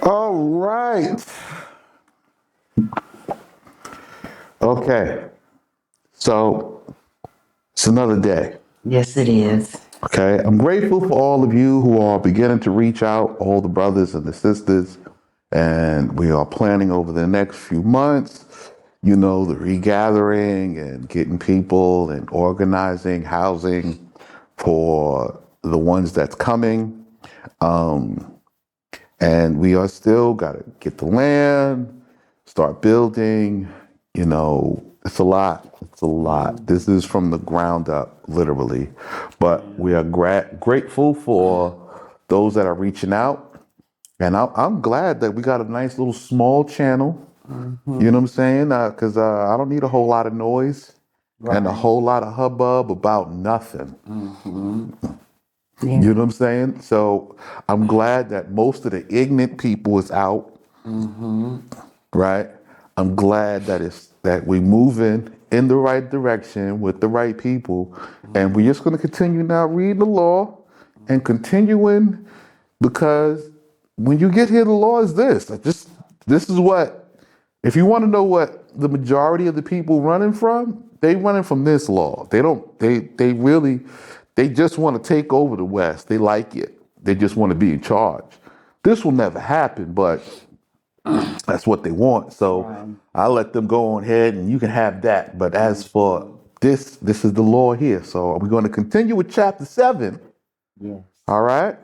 All right. Okay. So it's another day. Yes, it is. Okay. I'm grateful for all of you who are beginning to reach out, all the brothers and the sisters. And we are planning over the next few months, the regathering and getting people and organizing housing for the ones that's coming. And we are still got to get the land, start building. It's a lot. It's a lot. This is from the ground up, literally. But we are grateful for those that are reaching out. And I'm glad that we got a nice little small channel. You know what I'm saying? Because I don't need a whole lot of noise and a whole lot of hubbub about nothing. Yeah. You know what I'm saying? So I'm glad that most of the ignorant people is out, right? I'm glad that we moving in the right direction with the right people, and we're just going to continue now reading the law and continuing because when you get here, the law is this. This is what. If you want to know what the majority of the people running from, they running from this law. They don't. They really. They just want to take over the West. They like it. They just want to be in charge. This will never happen, but that's what they want. So I'll let them go on ahead and you can have that. But as for this is the law here. So we're going to continue with chapter 7. Yes. All right.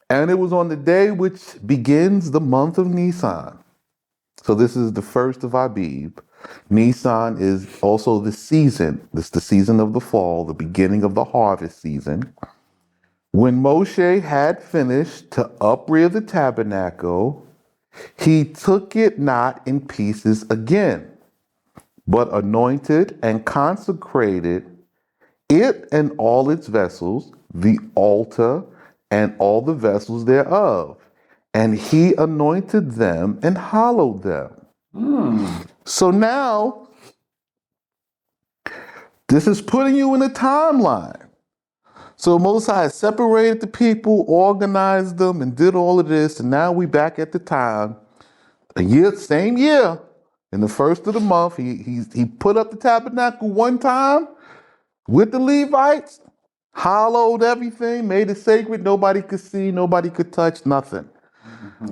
And it was on the day which begins the month of Nisan. So this is the first of Abib. Nisan is also the season. This is the season of the fall, the beginning of the harvest season. When Moshe had finished to uprear the tabernacle, he took it not in pieces again, but anointed and consecrated it and all its vessels, the altar and all the vessels thereof. And he anointed them and hallowed them. So now, this is putting you in a timeline. So Most High separated the people, organized them, and did all of this. And now we back at the time, same year, in the first of the month, he put up the tabernacle one time with the Levites, hallowed everything, made it sacred. Nobody could see, nobody could touch, nothing.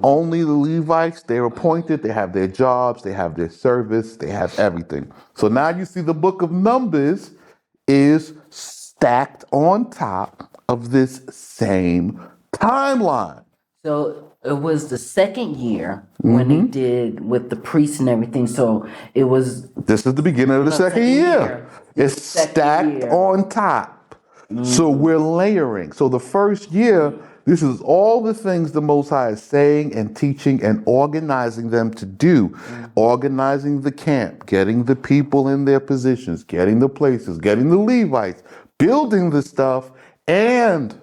Only the Levites, they're appointed, they have their jobs, they have their service, they have everything. So now you see the book of Numbers is stacked on top of this same timeline. So it was the second year when they did with the priests and everything. So it was This is the beginning of the second year. It's stacked on top. So we're layering. So the first year, this is all the things the Most High is saying and teaching and organizing them to do. Organizing the camp, getting the people in their positions, getting the places, getting the Levites, building the stuff, and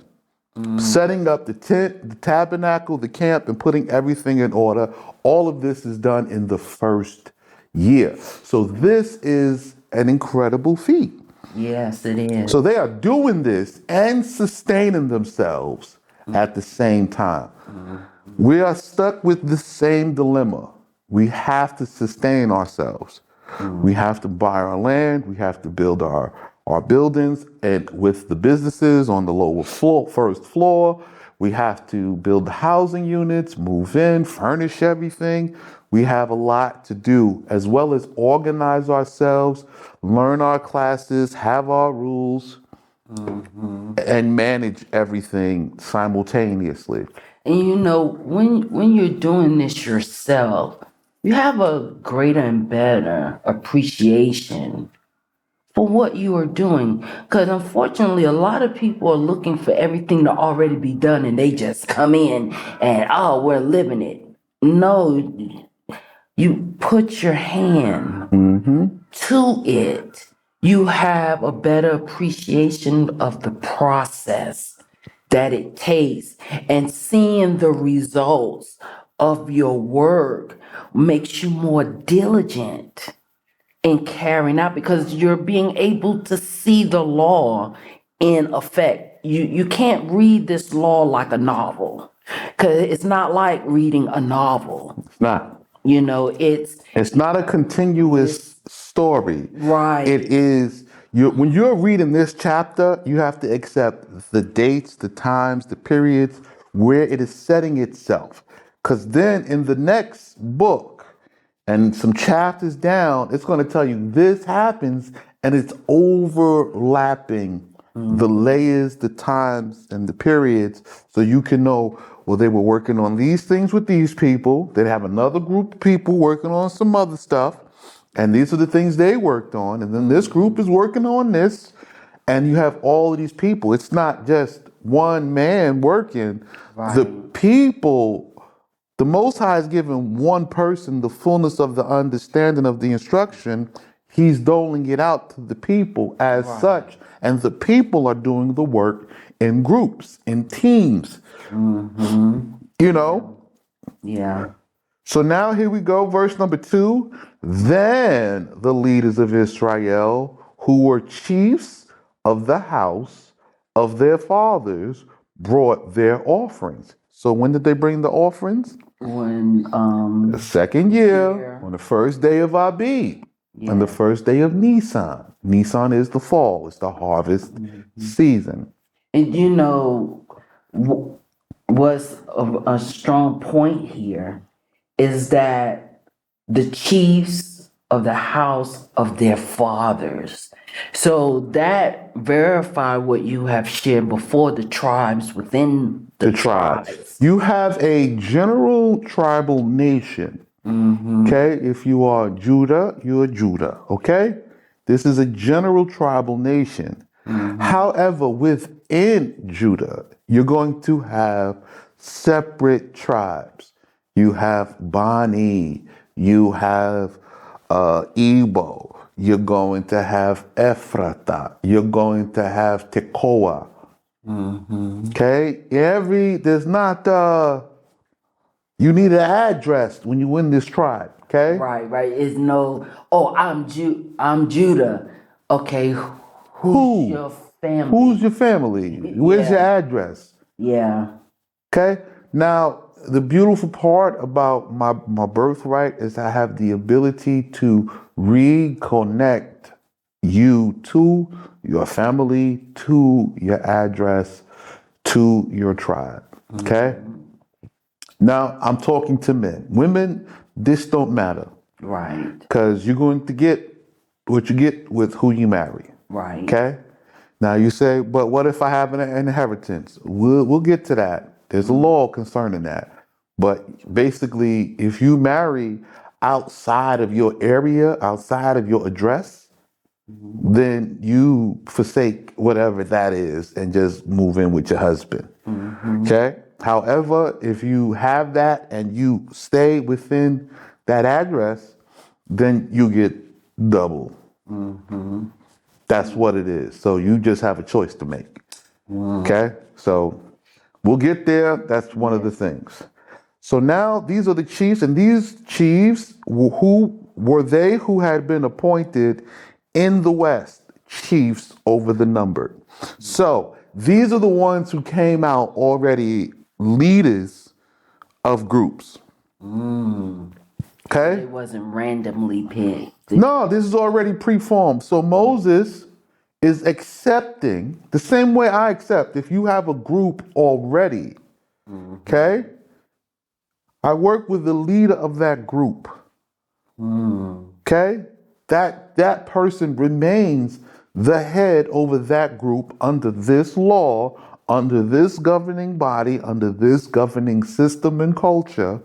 setting up the tent, the tabernacle, the camp, and putting everything in order. All of this is done in the first year. So this is an incredible feat. Yes, it is. So they are doing this and sustaining themselves at the same time. We are stuck with the same dilemma. We have to sustain ourselves. We have to buy our land. We have to build our buildings, and with the businesses on the lower floor, first floor, we have to build the housing units, move in, furnish everything. We have a lot to do, as well as organize ourselves, learn our classes, have our rules, and manage everything simultaneously. And when you're doing this yourself, you have a greater and better appreciation for what you are doing. Because unfortunately, a lot of people are looking for everything to already be done and they just come in and, oh, we're living it. No, you put your hand to it. You have a better appreciation of the process that it takes, and seeing the results of your work makes you more diligent in carrying out, because you're being able to see the law in effect. You can't read this law like a novel. Because it's not like reading a novel. It's not. You know, It's not a continuous story. right. It is when you're reading this chapter, you have to accept the dates, the times, the periods where it is setting itself. Because then in the next book and some chapters down, it's going to tell you this happens and it's overlapping the layers, the times, and the periods so you can know, well, they were working on these things with these people. They have another group of people working on some other stuff. And these are the things they worked on. And then this group is working on this. And you have all of these people. It's not just one man working. Right. The people, the Most High is giving one person the fullness of the understanding of the instruction. He's doling it out to the people as such. And the people are doing the work in groups, in teams. You know? Yeah. So now here we go, verse number 2. Then the leaders of Israel, who were chiefs of the house of their fathers, brought their offerings. So when did they bring the offerings? When The second year, on the first day of Abib, on the first day of Nisan. Nisan is the fall, it's the harvest season. And you know, what's a strong point here is that the chiefs of the house of their fathers. So that verify what you have shared before, the tribes within the tribes. You have a general tribal nation. Okay, if you are Judah, you're Judah. Okay, this is a general tribal nation. However, within Judah, you're going to have separate tribes. You have Bani, you have Ebo, you're going to have Ephrata, you're going to have Tekoa. Okay, there's not, you need an address when you win this tribe, okay? Right. It's no, I'm Judah. Okay, who's your family? Who's your family? Where's your address? Yeah. Okay, now the beautiful part about my birthright is I have the ability to reconnect you to your family, to your address, to your tribe. Okay? Now I'm talking to men. Women, this don't matter. Right. Because you're going to get what you get with who you marry. Right. Okay? Now you say, but what if I have an inheritance? We'll get to that. There's a law concerning that. But basically, if you marry outside of your area, outside of your address, then you forsake whatever that is and just move in with your husband. Okay? However, if you have that and you stay within that address, then you get double. That's what it is. So you just have a choice to make. Okay? So we'll get there. That's one of the things. So now these are the chiefs, and these chiefs, who were they who had been appointed in the West, chiefs over the numbered. So these are the ones who came out already leaders of groups. Okay? It wasn't randomly picked. No, this is already preformed. So Moses is accepting the same way I accept. If you have a group already, okay? I work with the leader of that group. Okay? That person remains the head over that group under this law, under this governing body, under this governing system and culture.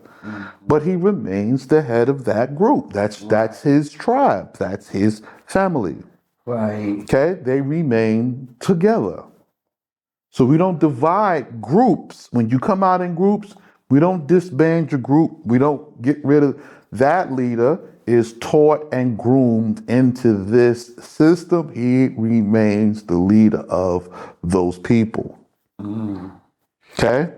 But he remains the head of that group. That's his tribe. That's his family. Right. Okay? They remain together. So we don't divide groups. When you come out in groups, we don't disband your group. We don't get rid of that leader. Is taught and groomed into this system. He remains the leader of those people. Okay?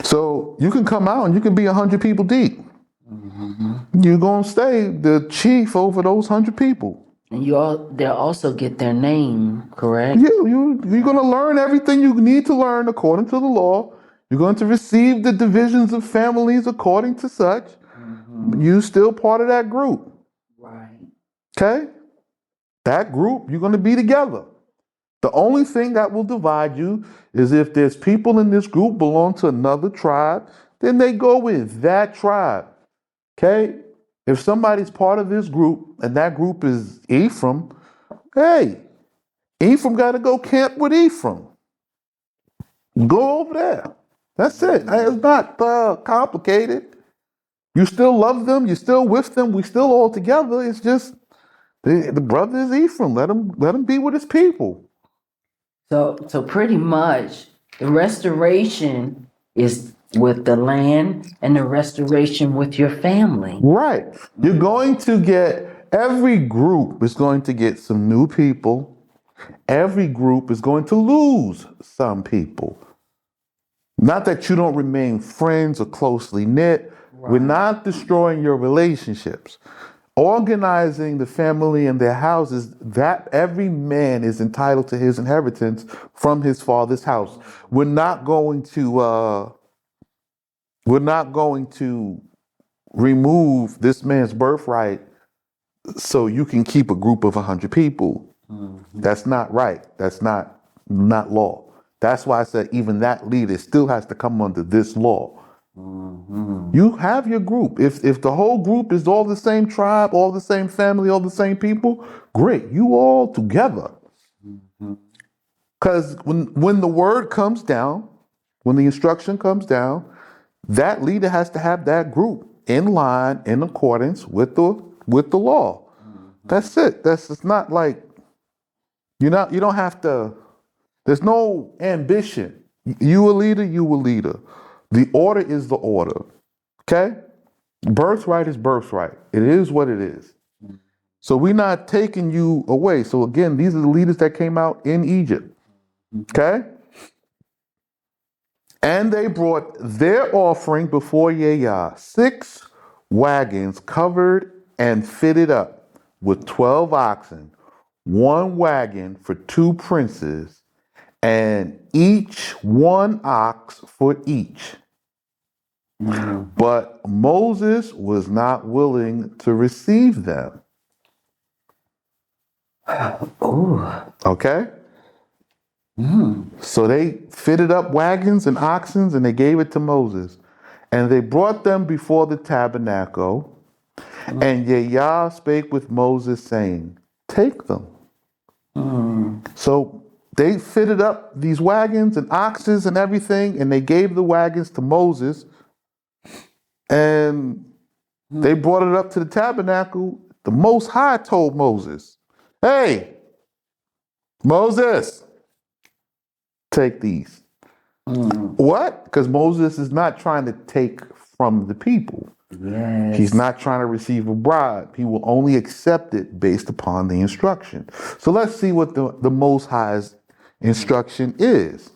So you can come out and you can be 100 people deep. You're going to stay the chief over those 100 people. And they'll also get their name, correct? You're going to learn everything you need to learn according to the law. You're going to receive the divisions of families according to such. You still part of that group. Right. Okay? That group, you're going to be together. The only thing that will divide you is if there's people in this group belong to another tribe, then they go with that tribe. Okay? If somebody's part of this group and that group is Ephraim, hey, Ephraim got to go camp with Ephraim. Go over there. That's it. It's not complicated. You still love them. You're still with them. We still all together. It's just the brother is Ephraim. Let him be with his people. So pretty much the restoration is with the land and the restoration with your family. Right. You're going to get, every group is going to get some new people. Every group is going to lose some people. Not that you don't remain friends or closely knit. Right. We're not destroying your relationships. Organizing the family and their houses, that every man is entitled to his inheritance from his father's house. We're not going to remove this man's birthright so you can keep a group of 100 people. Mm-hmm. That's not right. That's not law. That's why I said even that leader still has to come under this law. Mm-hmm. You have your group. If the whole group is all the same tribe, all the same family, all the same people, great. You all together. Because when the word comes down, when the instruction comes down, that leader has to have that group in line, in accordance with the law. Mm-hmm. That's it. It's not like you don't have to. There's no ambition. You a leader. The order is the order. Okay? Birthright is birthright. It is what it is. So we're not taking you away. So again, these are the leaders that came out in Egypt. Okay? And they brought their offering before Yah, 6 wagons covered and fitted up with 12 oxen, 1 wagon for 2 princes, and each 1 ox for each. Mm-hmm. But Moses was not willing to receive them. Ooh. Okay? So they fitted up wagons and oxen and they gave it to Moses. And they brought them before the tabernacle. And Yah spake with Moses, saying, take them. So they fitted up these wagons and oxen and everything, and they gave the wagons to Moses. And they brought it up to the tabernacle. The Most High told Moses, hey, Moses, take these. What? Because Moses is not trying to take from the people. Yes. He's not trying to receive a bribe. He will only accept it based upon the instruction. So let's see what the Most High's instruction is.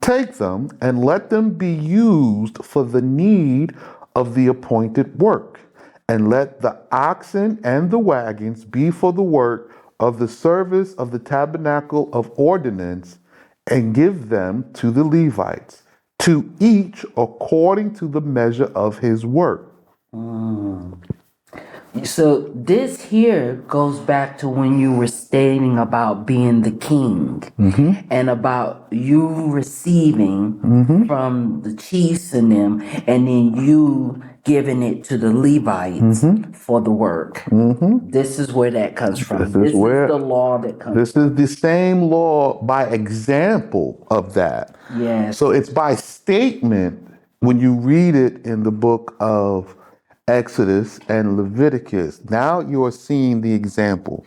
Take them and let them be used for the need of the appointed work, and let the oxen and the wagons be for the work of the service of the tabernacle of ordinance, and give them to the Levites, to each according to the measure of his work. So this here goes back to when you were stating about being the king, and about you receiving from the chiefs and them, and then you giving it to the Levites for the work. This is where that comes from. This is the law that comes. This is the same law by example of that. Yes. So it's by statement when you read it in the book of Exodus and Leviticus. Now you are seeing the example.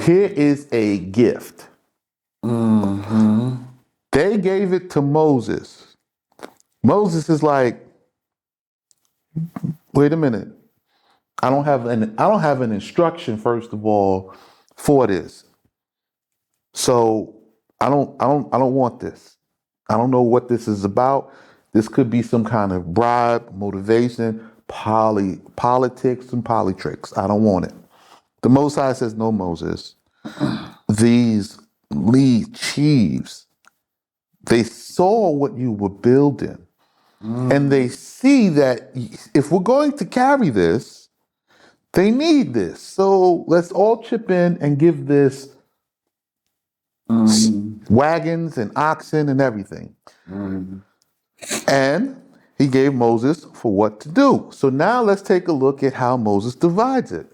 Here is a gift. They gave it to Moses. Moses is like, wait a minute. I don't have an instruction, first of all, for this. So I don't want this. I don't know what this is about. This could be some kind of bribe, motivation, politics, and politricks. I don't want it. The Most High says, no, Moses, these lead chiefs, they saw what you were building. And they see that if we're going to carry this, they need this. So let's all chip in and give this wagons and oxen and everything. And he gave Moses for what to do. So now let's take a look at how Moses divides it.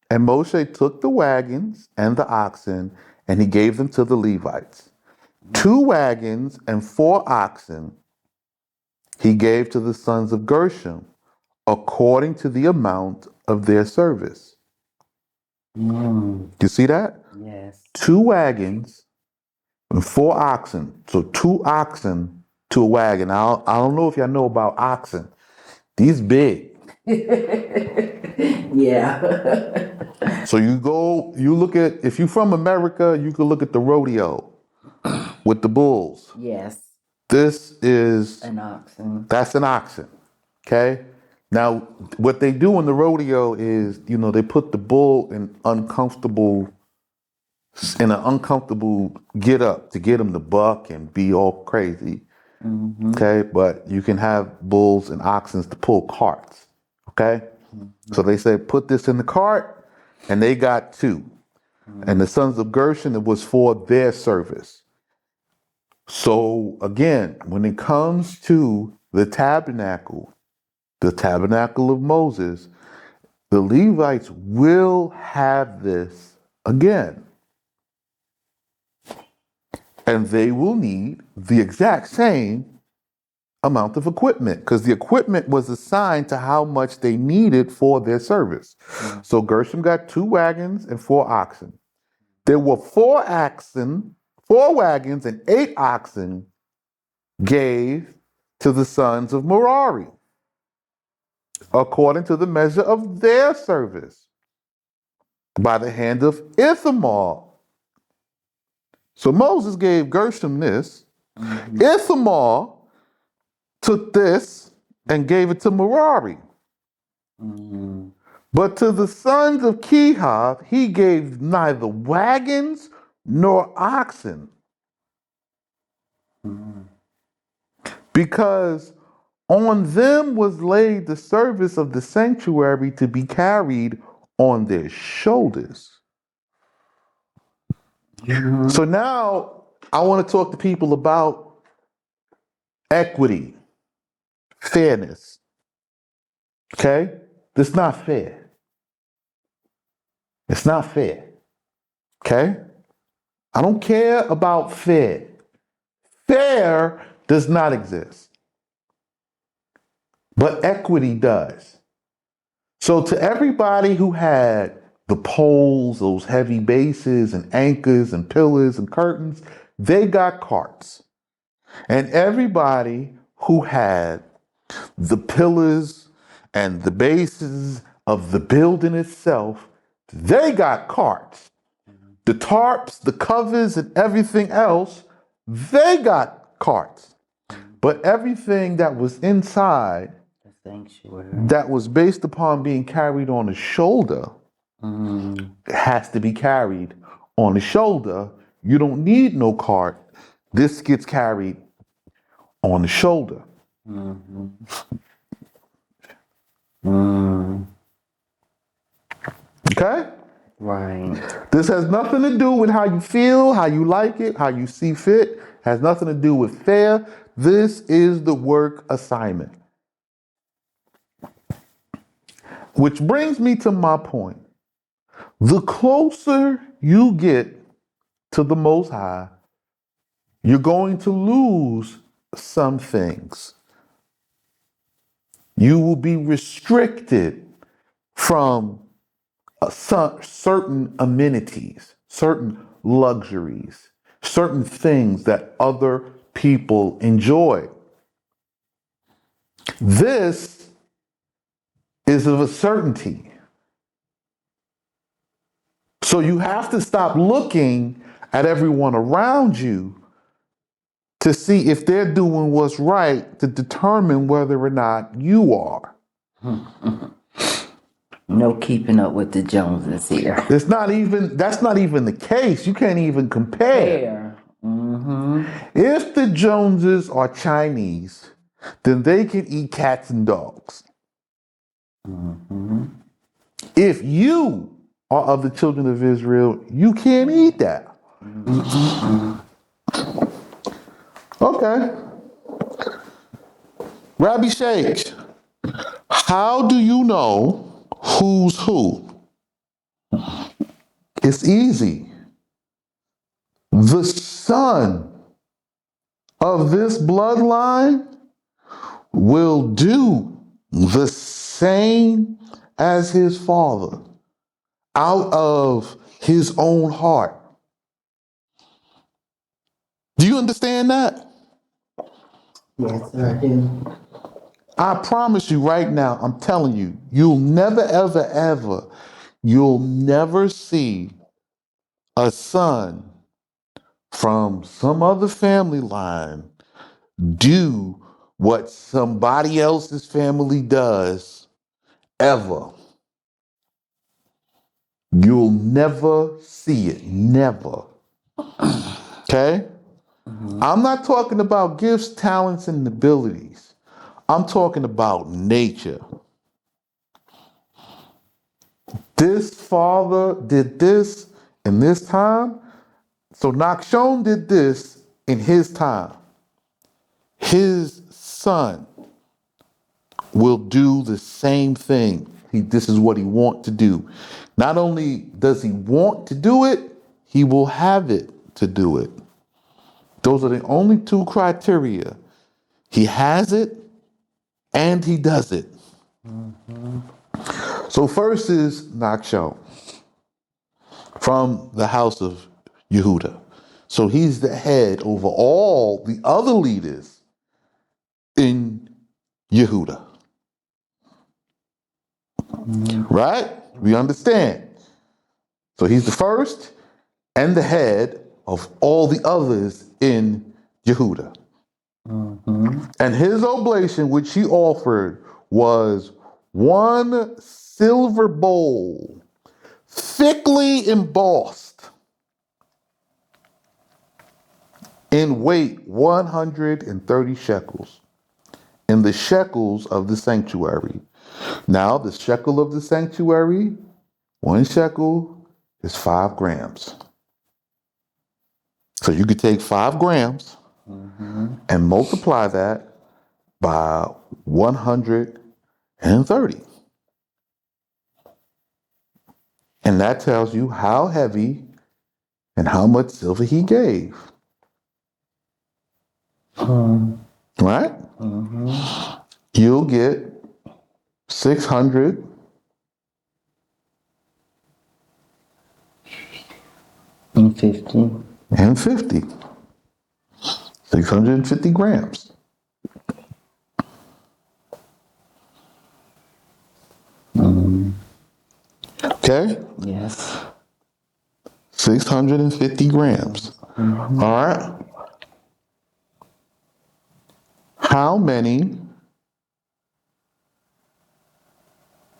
And Moshe took the wagons and the oxen and he gave them to the Levites. 2 wagons and 4 oxen he gave to the sons of Gershom according to the amount of their service. You see that? Yes. 2 wagons and 4 oxen. So 2 oxen to a wagon. I don't know if y'all know about oxen. These big. Yeah. So you look at, if you're from America, you can look at the rodeo with the bulls. Yes. This is An oxen. That's an oxen. Okay? Now, what they do in the rodeo is, they put the bull in an uncomfortable get up to get him to buck and be all crazy. Okay? But you can have bulls and oxen to pull carts. Okay? So they say, put this in the cart, and they got 2. And the sons of Gershon, it was for their service. So again, when it comes to the tabernacle of Moses, the Levites will have this again. And they will need the exact same amount of equipment because the equipment was assigned to how much they needed for their service. So Gershom got 2 wagons and 4 oxen. There were 4 wagons and 8 oxen gave to the sons of Merari according to the measure of their service by the hand of Ithamar. So Moses gave Gershom this. Ithamar took this and gave it to Merari. But to the sons of Kehath, he gave neither wagons nor oxen. Because on them was laid the service of the sanctuary to be carried on their shoulders. So now I want to talk to people about equity, fairness. Okay? This is not fair. It's not fair. Okay? I don't care about fair. Fair does not exist. But equity does. So to everybody who had the poles, those heavy bases and anchors and pillars and curtains, they got carts. And everybody who had the pillars and the bases of the building itself, they got carts. The tarps, the covers, and everything else, they got carts. But everything that was inside, The sanctuary. that was based upon being carried on the shoulder, has to be carried on the shoulder. You don't need no cart. This gets carried on the shoulder. Okay? Right. This has nothing to do with how you feel, how you like it, how you see fit. Has nothing to do with fair. This is the work assignment. Which brings me to my point. The closer you get to the Most High, you're going to lose some things. You will be restricted from certain amenities, certain luxuries, certain things that other people enjoy. This is of a certainty. So you have to stop looking at everyone around you to see if they're doing what's right to determine whether or not you are. No keeping up with the Joneses here. That's not even the case. You can't even compare. Fair. Mm-hmm. If the Joneses are Chinese, then they can eat cats and dogs. Mm-hmm. If you are of the children of Israel, you can't eat that. Mm-hmm. Okay. Rabbi Sheikh, how do you know who's who? It's easy. The son of this bloodline will do the same as his father out of his own heart. Do you understand that? Yes, sir, I do. I promise you right now, I'm telling you, you'll never, ever, ever, you'll never see a son from some other family line do what somebody else's family does ever. You'll never see it. Never. Okay? Mm-hmm. I'm not talking about gifts, talents, and abilities. I'm talking about nature. This father did this in this time, so Nakshon did this in his time. His son will do the same thing. This is what he wants to do. Not only does he want to do it, he will have it to do it. Those are the only two criteria. He has it and he does it. Mm-hmm. So first is Nakshon from the house of Yehuda. So he's the head over all the other leaders in Yehuda. Right? We understand. So he's the first and the head of all the others in Yehuda. Mm-hmm. And his oblation, which he offered, was one silver bowl, thickly embossed, in weight 130 shekels, in the shekels of the sanctuary. Now, the shekel of the sanctuary, 1 shekel is 5 grams. So you could take 5 grams Mm-hmm. and multiply that by 130. And that tells you how heavy and how much silver he gave. Right? Mm-hmm. You'll get 650 And 50. 650 grams. Mm-hmm. Okay? Yes. 650 grams. Mm-hmm. All right? How many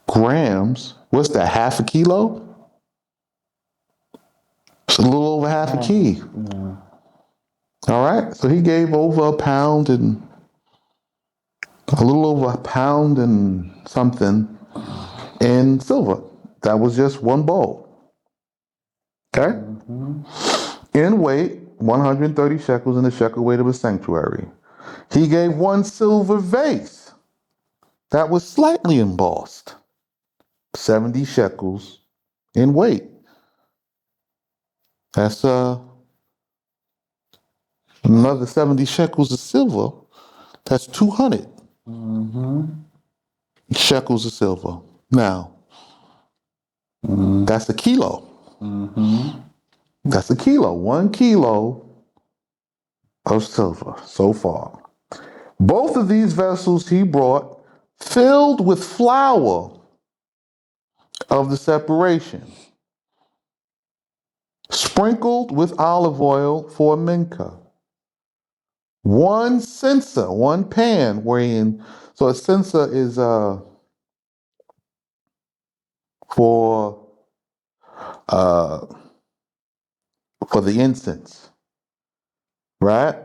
grams? What's that, half a kilo? It's a little over half a key. Yeah. All right? So he gave over a little over a pound and something in silver. That was just one bowl. Okay? Mm-hmm. In weight, 130 shekels in the shekel weight of a sanctuary. He gave one silver vase that was slightly embossed, 70 shekels in weight. That's another 70 shekels of silver. That's 200 Mm-hmm. shekels of silver. Now, Mm-hmm. that's a kilo. Mm-hmm. That's a kilo. 1 kilo of silver so far. Both of these vessels he brought filled with flour of the separation, sprinkled with olive oil for a mincha. One censer, one pan, wherein, so a censer is for uh, for the incense, right?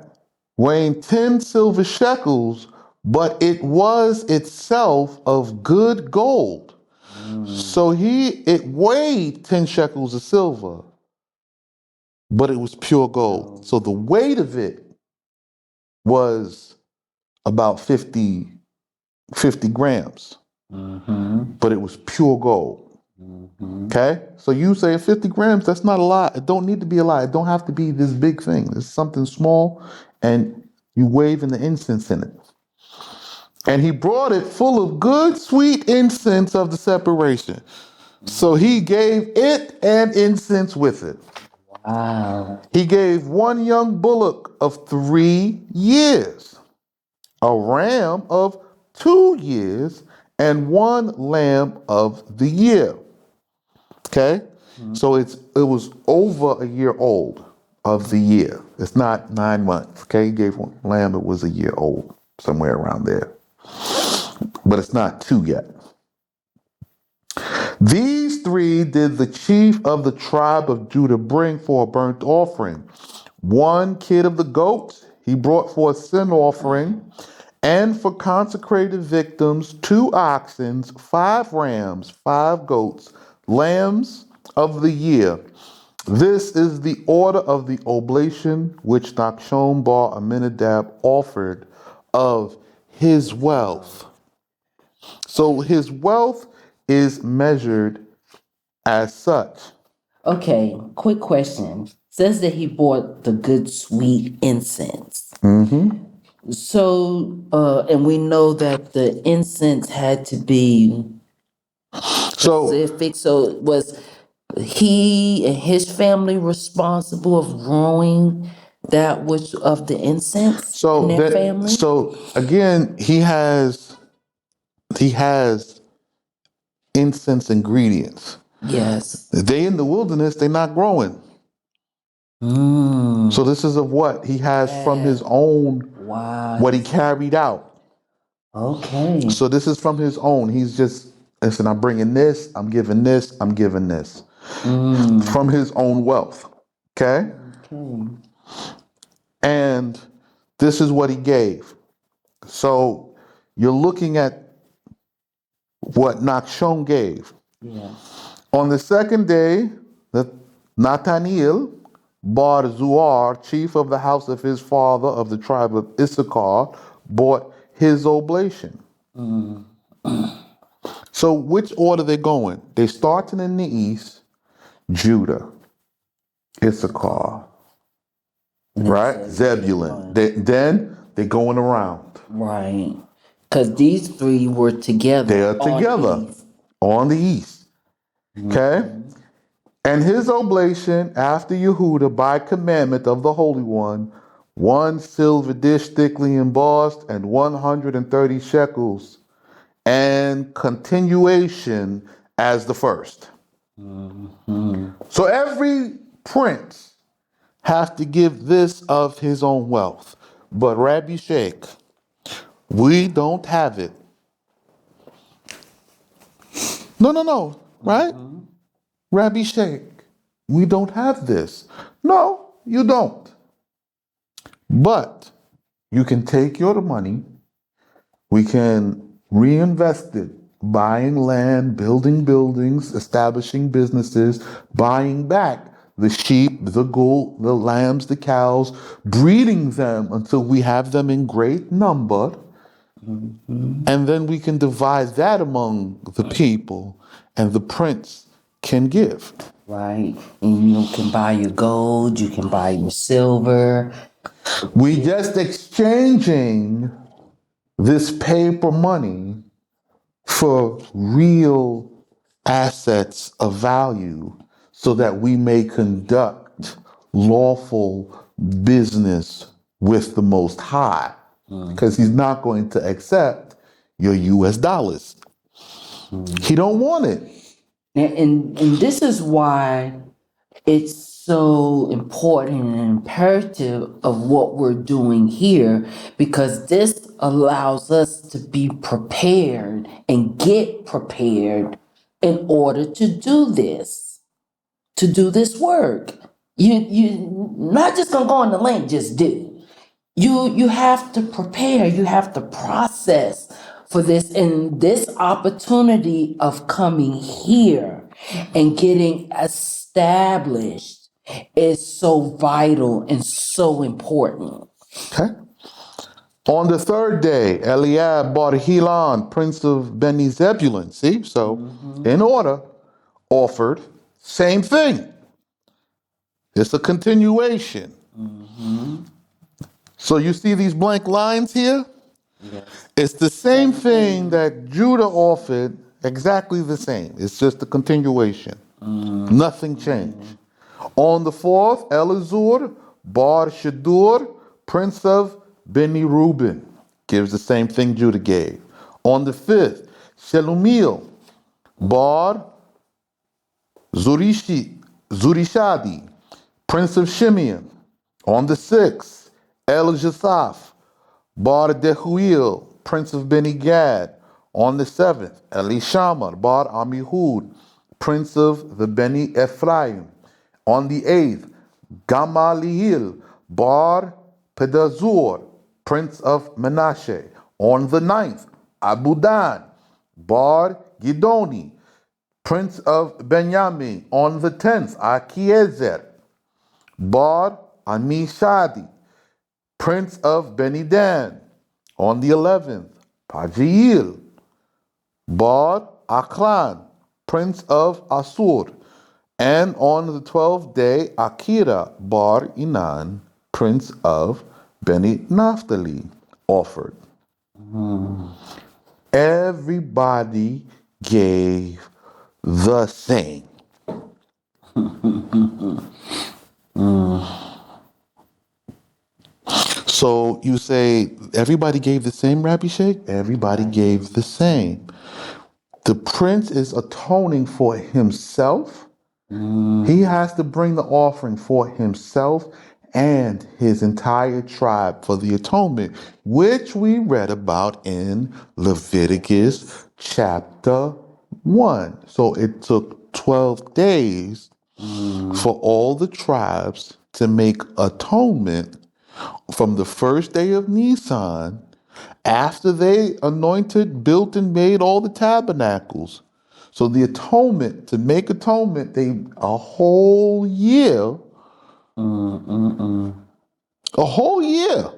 Weighing 10 silver shekels, but it was itself of good gold. So it weighed 10 shekels of silver, but it was pure gold. So the weight of it was about 50 grams, but it was pure gold. Okay? So you say 50 grams, that's not a lot. It don't need to be a lot. It don't have to be this big thing. It's something small, and you wave in the incense in it. And he brought it full of good, sweet incense of the separation. So he gave it and incense with it. Wow. He gave one young bullock of 3 years, a ram of 2 years, and one lamb of the year. Okay? So it was over a year old of the year. It's not 9 months. Okay? He gave one lamb, it was a year old, somewhere around there. But it's not 2 yet. These 3 did the chief of the tribe of Judah bring for a burnt offering. 1 kid of the goats he brought for a sin offering, and for consecrated victims 2 oxen, 5 rams, 5 goats, lambs of the year. This is the order of the oblation which Nachshon bar Aminadab offered of his wealth. So his wealth is measured as such. Okay, quick question. Says that he bought the good sweet incense. So, and we know that the incense had to be So specific. So, was he and his family responsible of growing that which of the incense in their family? so again, he has incense ingredients. Yes. They in the wilderness, they're not growing. So this is of what he has from his own, Wow. what he carried out. Okay. So this is from his own. He's just, listen, I'm bringing this, I'm giving this, I'm giving this. From his own wealth. Okay? Okay. And this is what he gave. So you're looking at what Nachshon gave. Yes. On the second day, the Nathaniel bar Zuar, chief of the house of his father of the tribe of Issachar, bought his oblation. So which order they going? They starting in the east, Judah, Issachar, right? Zebulun. Then they going around. Right. Because these 3 were together. They are together on the east. Okay? And his oblation after Yehuda by commandment of the Holy One, 1 silver dish thickly embossed and 130 shekels, and continuation as the first. So every prince has to give this of his own wealth. But Rabbi Sheikh, we don't have it. No, right? Rabbi Sheikh, we don't have this. No, you don't. But you can take your money, we can reinvest it, buying land, building buildings, establishing businesses, buying back the sheep, the goat, the lambs, the cows, breeding them until we have them in great number. And then we can divide that among the people, and the prince can give. Right. And you can buy your gold, you can buy your silver. We just exchanging this paper money for real assets of value so that we may conduct lawful business with the Most High, because he's not going to accept your US dollars. He don't want it. And this is why it's so important and imperative of what we're doing here, because this allows us to be prepared and get prepared in order to do this work. You not just gonna go in the lane, just do. You have to prepare, you have to process for this, and this opportunity of coming here and getting established is so vital and so important. Okay. On the third day, Eliab bought Helon, prince of Beni Zebulun. See? So, in order, offered, same thing. It's a continuation. So, you see these blank lines here? Yes. It's the same thing that Judah offered, exactly the same. It's just a continuation. Nothing changed. On the fourth, Elazur, Bar Shadur, prince of Beni Reuben, gives the same thing Judah gave. On the fifth, Shelumiel, Bar Zurishadi, prince of Shimeon. On the sixth, Eljathaph, Bar Dehuel, prince of Beni Gad. On the seventh, Elishama, Bar Amihud, prince of the Beni Ephraim. On the eighth, Gamaliel, Bar Pedazur, prince of Menashe. On the ninth, Abudan, Bar Gidoni, prince of Benjamin. On the tenth, Achiezer, Bar Amishadi, prince of Benidan. On the 11th, Pagiel, Bar Aklan, prince of Asur. And on the 12th day, Akira, Bar Inan, prince of Beni Naphtali, offered. Everybody gave the same. So you say, everybody gave the same, Rabbi Sheikh? Everybody gave the same. The prince is atoning for himself. He has to bring the offering for himself and his entire tribe for the atonement, which we read about in Leviticus chapter 1. So it took 12 days for all the tribes to make atonement from the first day of Nisan, after they anointed, built, and made all the tabernacles. So the atonement, to make atonement, they a whole year, a whole year,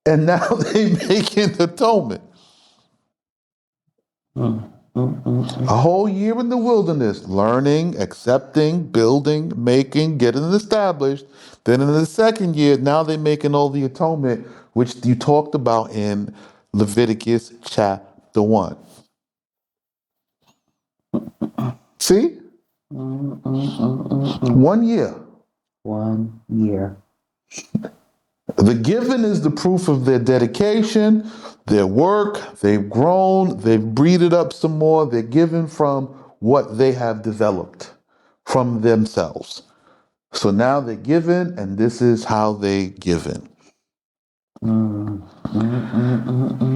and now they making atonement. A whole year in the wilderness, learning, accepting, building, making, getting it established. Then in the second year, now they're making all the atonement, which you talked about in Leviticus chapter 1. See? 1 year. 1 year. The given is the proof of their dedication, their work, they've grown, they've breeded up some more, they're given from what they have developed from themselves. So now they're given, and this is how they given.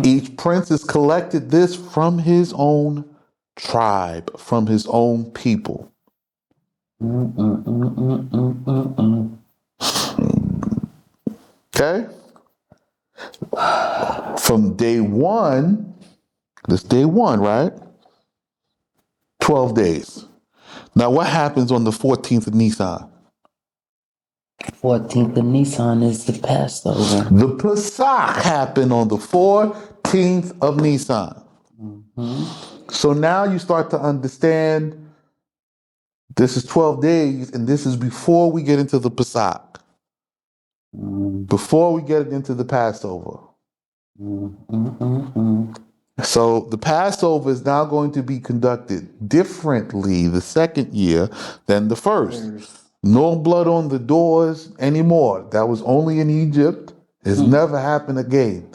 Each prince has collected this from his own tribe, from his own people. Okay? From day one, this day one, right? 12 days. Now, what happens on the 14th of Nisan? 14th of Nisan is the Passover. The Pesach happened on the 14th of Nisan. So now you start to understand this is 12 days, and this is before we get into the Pesach, before we get into the Passover. So the Passover is now going to be conducted differently the second year than the first. No blood on the doors anymore. That was only in Egypt. It's never happened again.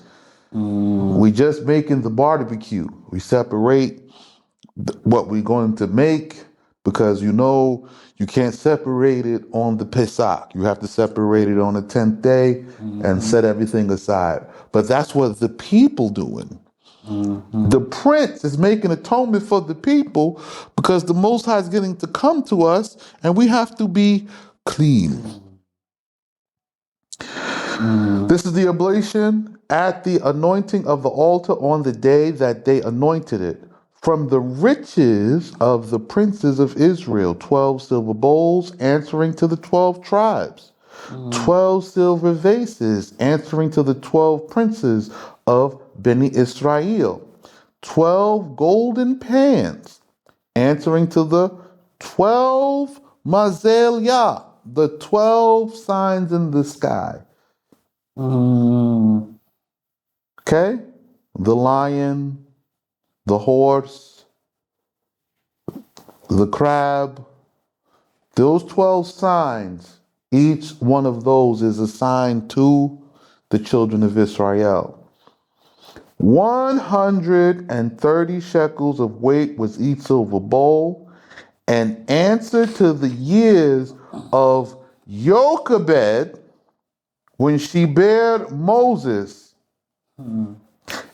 We just making the barbecue. We separate what we're going to make, because you know you can't separate it on the Pesach. You have to separate it on the 10th day and set everything aside. But that's what the people doing. The prince is making atonement for the people because the Most High is getting to come to us and we have to be clean. This is the oblation at the anointing of the altar on the day that they anointed it. From the riches of the princes of Israel, 12 silver bowls answering to the 12 tribes, 12 silver vases answering to the 12 princes of Beni Israel, 12 golden pans answering to the 12 Mazel the 12 signs in the sky. Okay? The lion, the horse, the crab, those 12 signs, each one of those is assigned to the children of Israel. 130 shekels of weight was each silver bowl, and answer to the years of Jochebed when she bare Moses.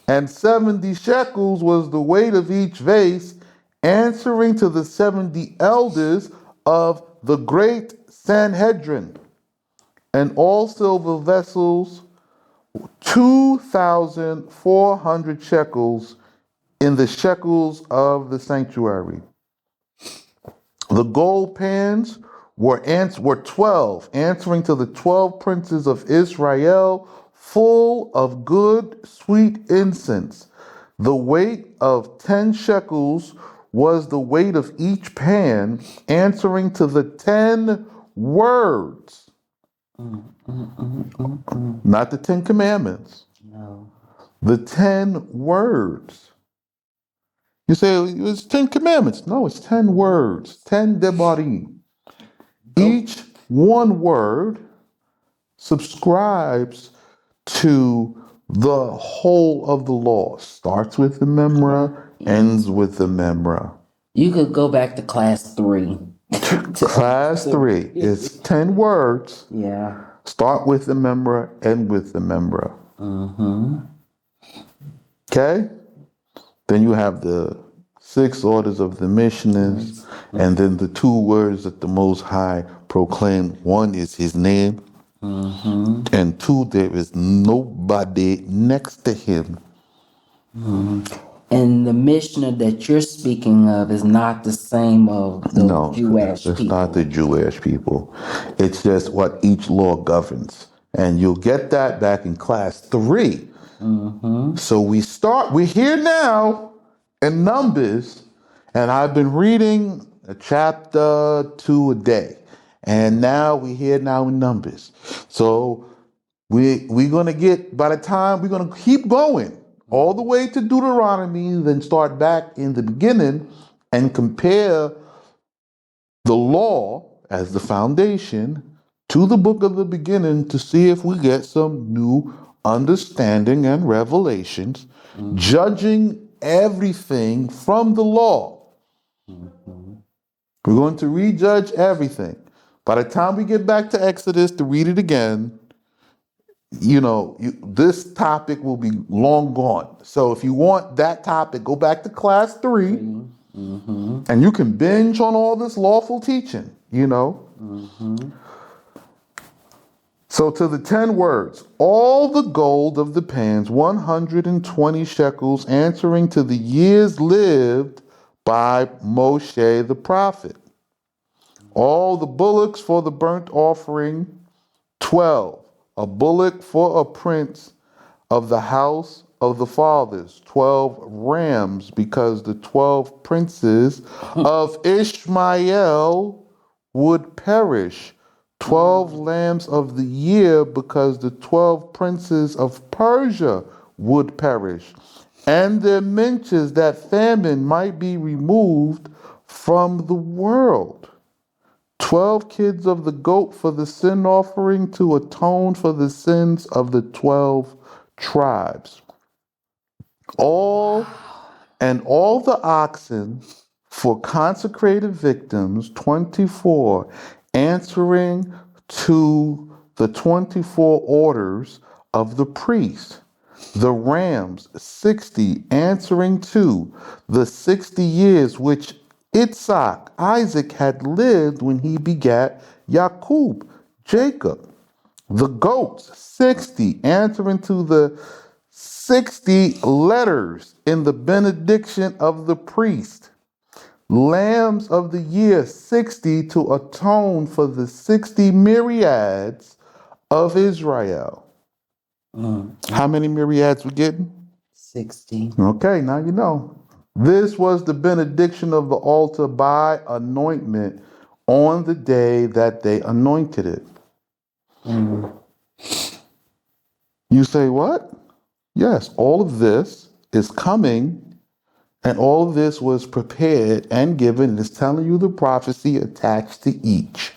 And 70 shekels was the weight of each vase, answering to the 70 elders of the great Sanhedrin. And all silver vessels, 2,400 shekels in the shekels of the sanctuary. The gold pans were 12, answering to the 12 princes of Israel, full of good sweet incense. The weight of 10 shekels was the weight of each pan, answering to the 10 words. Not the 10 commandments. No. The 10 words. You say it's 10 commandments. No, it's 10 words. 10 debarim. Each one word subscribes to the whole of the law. Starts with the memra, ends with the memra. You could go back to class 3. Class 3 is 10 words. Yeah. Start with the memra, end with the memra. Okay? Then you have the 6 orders of the Mishnahs, and then the 2 words that the Most High proclaimed. 1 is His name, and 2, there is nobody next to Him. And the Mishnah that you're speaking of is not the same of the No, Jewish it's people. not the Jewish people. It's just what each law governs. And you'll get that back in class 3. So we're here now in Numbers, and I've been reading a chapter 2 a day. And now we're here now in Numbers. So we're going to get, by the time, we're going to keep going all the way to Deuteronomy, then start back in the beginning and compare the law as the foundation to the book of the beginning to see if we get some new understanding and revelations, judging everything from the law. We're going to rejudge everything. By the time we get back to Exodus to read it again, this topic will be long gone. So if you want that topic, go back to class 3, and you can binge on all this lawful teaching, So to the 10 words, all the gold of the pans, 120 shekels, answering to the years lived by Moshe the prophet. All the bullocks for the burnt offering, 12. A bullock for a prince of the house of the fathers, 12 rams, because the 12 princes of Ishmael would perish. 12 lambs of the year, because the 12 princes of Persia would perish. And their minches, that famine might be removed from the world. 12 kids of the goat for the sin offering to atone for the sins of the 12 tribes. All the oxen for consecrated victims, 24, answering to the 24 orders of the priest. The rams 60, answering to the 60 years which Isaac had lived when he begat Jacob, Jacob. The goats 60, answering to the 60 letters in the benediction of the priest. Lambs of the year 60 to atone for the 60 myriads of Israel. How many myriads we getting? 60. Okay, now you know. This was the benediction of the altar by anointment on the day that they anointed it. You say what? Yes, all of this is coming, and all of this was prepared and given. It's telling you the prophecy attached to each.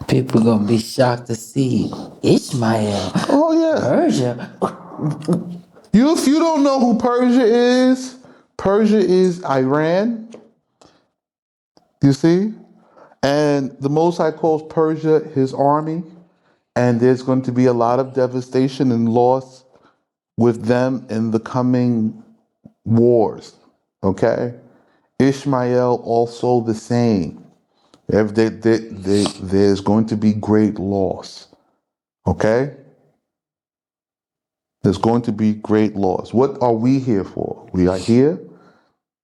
People gonna be shocked to see Ishmael, Oh yeah. Persia. If you don't know who Persia is Iran. You see? And the Most High calls Persia his army, and there's going to be a lot of devastation and loss with them in the coming wars. Okay? Ishmael also the same. There's going to be great loss. Okay? There's going to be great loss. What are we here for? We are here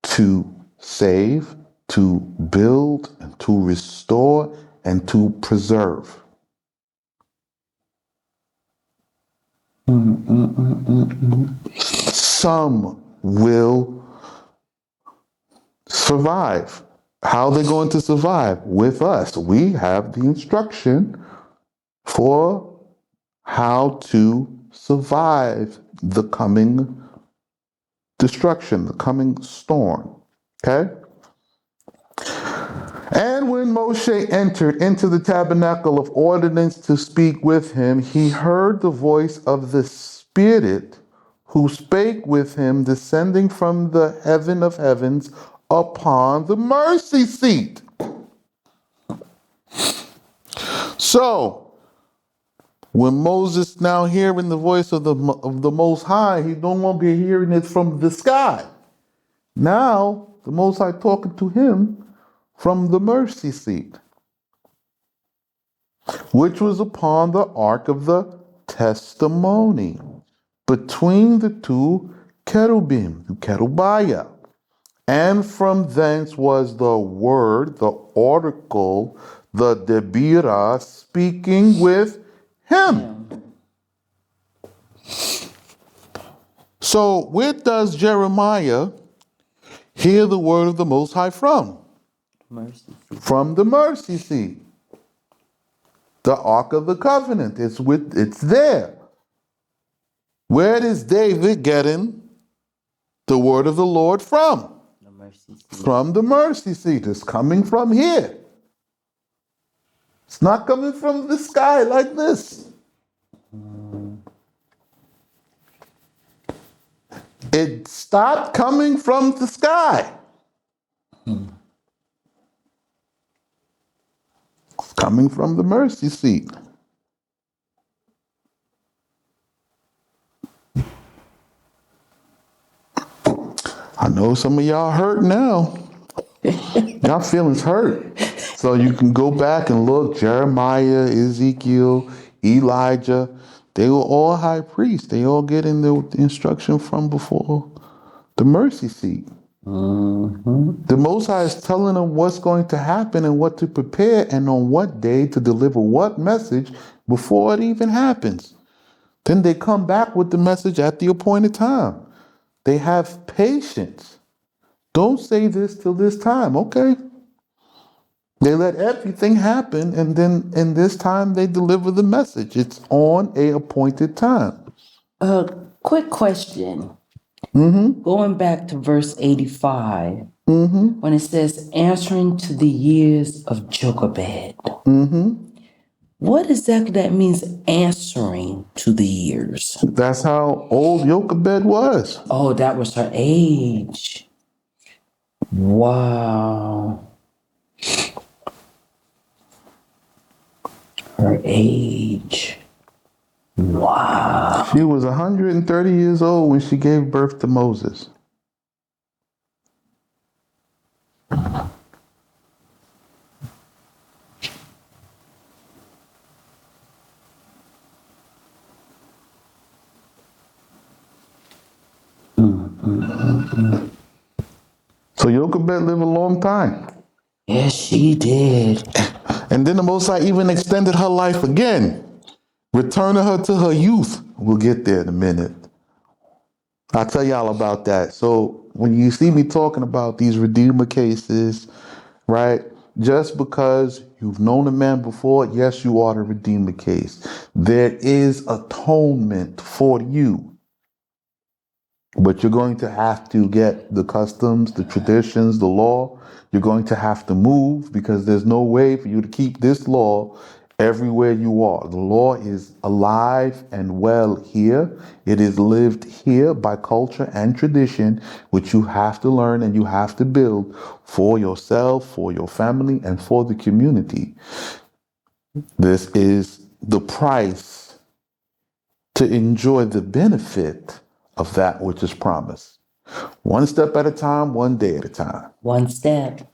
to save, to build, and to restore, and to preserve. Some will survive. How are they going to survive? With us. We have the instruction for how to survive the coming destruction, the coming storm. Okay? And when Moshe entered into the tabernacle of ordinance to speak with him, he heard the voice of the Spirit who spake with him descending from the heaven of heavens upon the mercy seat. So, when Moses now hearing the voice of the Most High, he no longer hearing it from the sky. Now, the Most High talking to him from the mercy seat, which was upon the ark of the testimony, between the two cherubim, the cherubia. And from thence was the word, the oracle, the debira, speaking with him. So where does Jeremiah hear the word of the Most High from? Mercy. From the mercy seat. The Ark of the Covenant. It's there. Where is David getting the word of the Lord from? The mercy seat. From the mercy seat. It's coming from here. It's not coming from the sky like this. It stopped coming from the sky. It's coming from the mercy seat. I know some of y'all hurt now. Y'all feelings hurt. So you can go back and look. Jeremiah, Ezekiel, Elijah, they were all high priests. They all getting the instruction from before the mercy seat. The Most High is telling them what's going to happen and what to prepare and on what day to deliver what message before it even happens. Then they come back with the message at the appointed time. They have patience. Don't say this till this time, okay? They let everything happen, and then in this time they deliver the message. It's on a appointed time. Quick question. Going back to verse 85, when it says answering to the years of Jochebed. What exactly that means, answering to the years? That's how old Jochebed was. Oh, that was her age. Wow. Her age. Wow. She was 130 years old when she gave birth to Moses. So Jochebed lived a long time. Yes, she did. And then the Most High even extended her life again, returning her to her youth. We'll get there in a minute. I'll tell y'all about that. So when you see me talking about these Redeemer cases, right? Just because you've known a man before, yes, you are the Redeemer case. There is atonement for you. But you're going to have to get the customs, the traditions, the law. You're going to have to move because there's no way for you to keep this law everywhere you are. The law is alive and well here. It is lived here by culture and tradition, which you have to learn and you have to build for yourself, for your family, and for the community. This is the price to enjoy the benefit of that which is promised. One step at a time, one day at a time. One step.